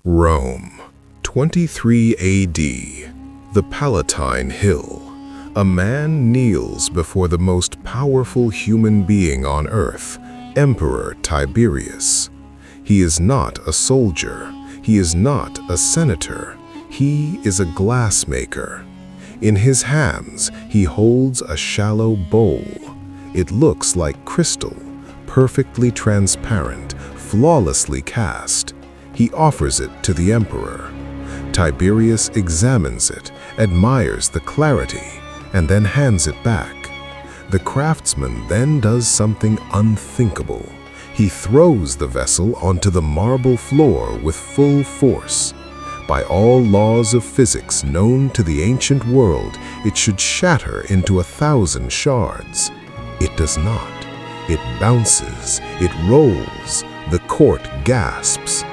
Rome, 23 AD, the Palatine Hill. A man kneels before the most powerful human being on earth, Emperor Tiberius. He is not a soldier. He is not a senator. He is a glassmaker. In his hands, he holds a shallow bowl. It looks like crystal, perfectly transparent, flawlessly cast. He offers it to the emperor. Tiberius examines it, admires the clarity, and then hands it back. The craftsman then does something unthinkable. He throws the vessel onto the marble floor with full force. By all laws of physics known to the ancient world, it should shatter into 1,000 shards. It does not. It bounces, it rolls. The court gasps.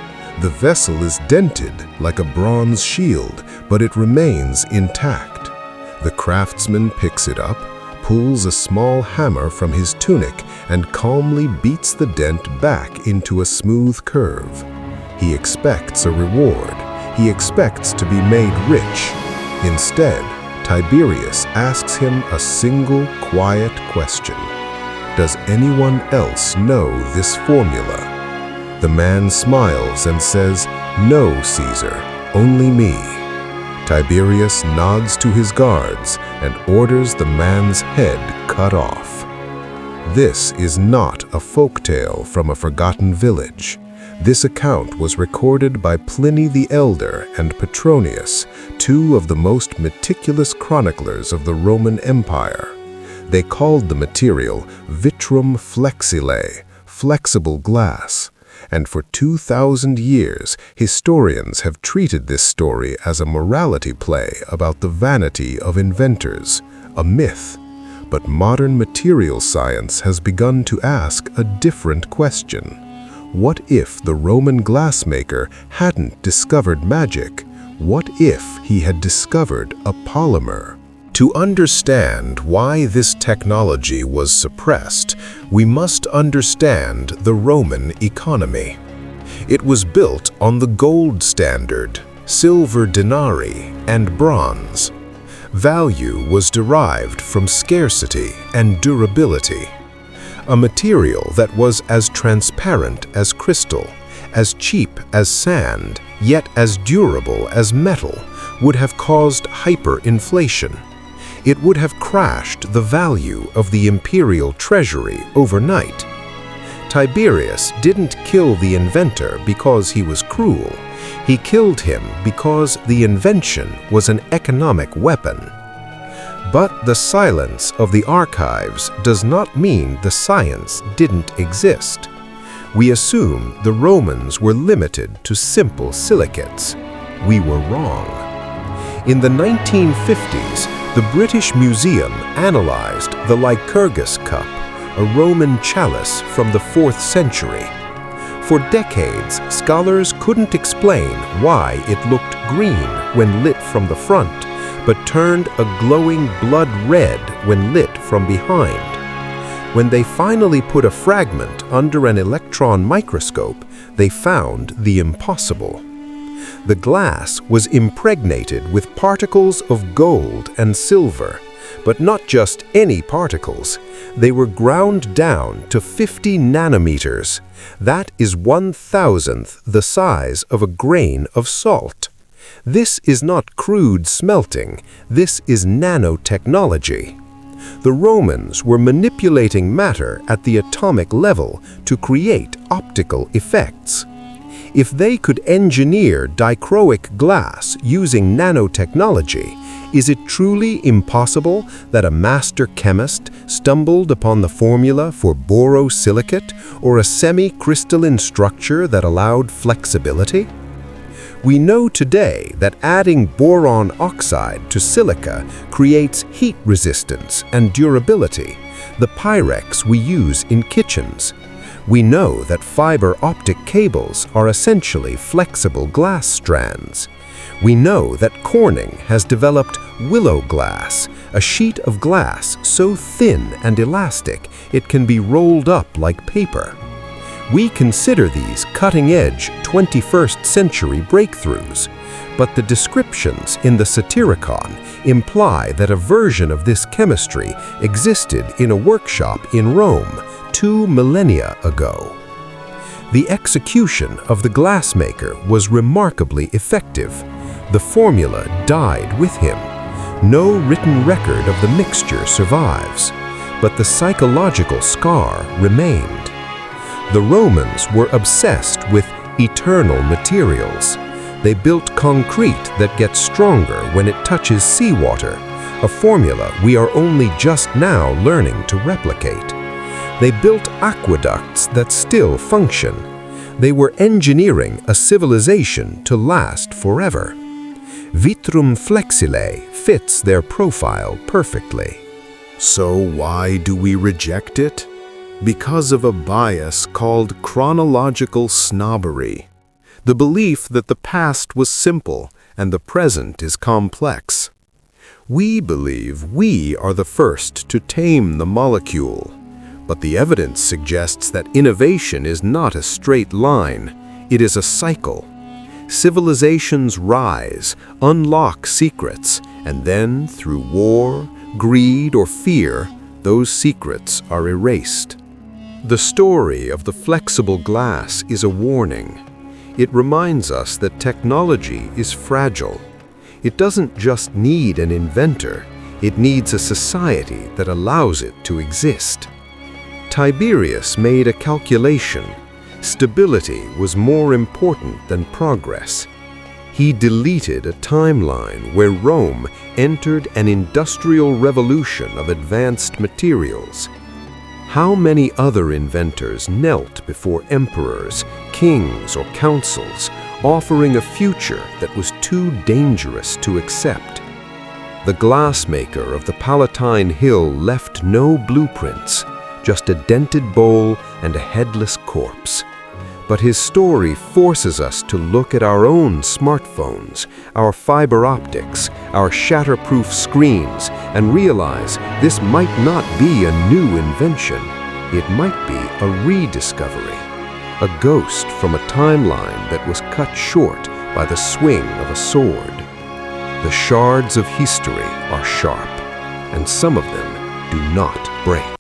The vessel is dented like a bronze shield, but it remains intact. The craftsman picks it up, pulls a small hammer from his tunic, and calmly beats the dent back into a smooth curve. He expects a reward. He expects to be made rich. Instead, Tiberius asks him a single, quiet question. Does anyone else know this formula? The man smiles and says, "No, Caesar, only me." Tiberius nods to his guards and orders the man's head cut off. This is not a folktale from a forgotten village. This account was recorded by Pliny the Elder and Petronius, two of the most meticulous chroniclers of the Roman Empire. They called the material vitrum flexile, flexible glass. And for 2,000 years, historians have treated this story as a morality play about the vanity of inventors, a myth. But modern material science has begun to ask a different question. What if the Roman glassmaker hadn't discovered magic? What if he had discovered a polymer? To understand why this technology was suppressed, we must understand the Roman economy. It was built on the gold standard, silver denarii, and bronze. Value was derived from scarcity and durability. A material that was as transparent as crystal, as cheap as sand, yet as durable as metal, would have caused hyperinflation. It would have crashed the value of the imperial treasury overnight. Tiberius didn't kill the inventor because he was cruel. He killed him because the invention was an economic weapon. But the silence of the archives does not mean the science didn't exist. We assume the Romans were limited to simple silicates. We were wrong. In the 1950s, the British Museum analyzed the Lycurgus Cup, a Roman chalice from the 4th century. For decades, scholars couldn't explain why it looked green when lit from the front, but turned a glowing blood red when lit from behind. When they finally put a fragment under an electron microscope, they found the impossible. The glass was impregnated with particles of gold and silver, but not just any particles. They were ground down to 50 nanometers. That is 1,000th the size of a grain of salt. This is not crude smelting. This is nanotechnology. The Romans were manipulating matter at the atomic level to create optical effects. If they could engineer dichroic glass using nanotechnology, is it truly impossible that a master chemist stumbled upon the formula for borosilicate or a semi-crystalline structure that allowed flexibility? We know today that adding boron oxide to silica creates heat resistance and durability, the Pyrex we use in kitchens. We know that fiber optic cables are essentially flexible glass strands. We know that Corning has developed willow glass, a sheet of glass so thin and elastic it can be rolled up like paper. We consider these cutting-edge 21st century breakthroughs, but the descriptions in the Satyricon imply that a version of this chemistry existed in a workshop in Rome 2 millennia ago. The execution of the glassmaker was remarkably effective. The formula died with him. No written record of the mixture survives, but the psychological scar remained. The Romans were obsessed with eternal materials. They built concrete that gets stronger when it touches seawater, a formula we are only just now learning to replicate. They built aqueducts that still function. They were engineering a civilization to last forever. Vitrum flexile fits their profile perfectly. So why do we reject it? Because of a bias called chronological snobbery. The belief that the past was simple and the present is complex. We believe we are the first to tame the molecule, but the evidence suggests that innovation is not a straight line, it is a cycle. Civilizations rise, unlock secrets, and then, through war, greed, or fear, those secrets are erased. The story of the flexible glass is a warning. It reminds us that technology is fragile. It doesn't just need an inventor, it needs a society that allows it to exist. Tiberius made a calculation. Stability was more important than progress. He deleted a timeline where Rome entered an industrial revolution of advanced materials. How many other inventors knelt before emperors, kings, or councils, offering a future that was too dangerous to accept? The glassmaker of the Palatine Hill left no blueprints, just a dented bowl and a headless corpse. But his story forces us to look at our own smartphones, our fiber optics, our shatterproof screens, and realize this might not be a new invention. It might be a rediscovery, a ghost from a timeline that was cut short by the swing of a sword. The shards of history are sharp, and some of them do not break.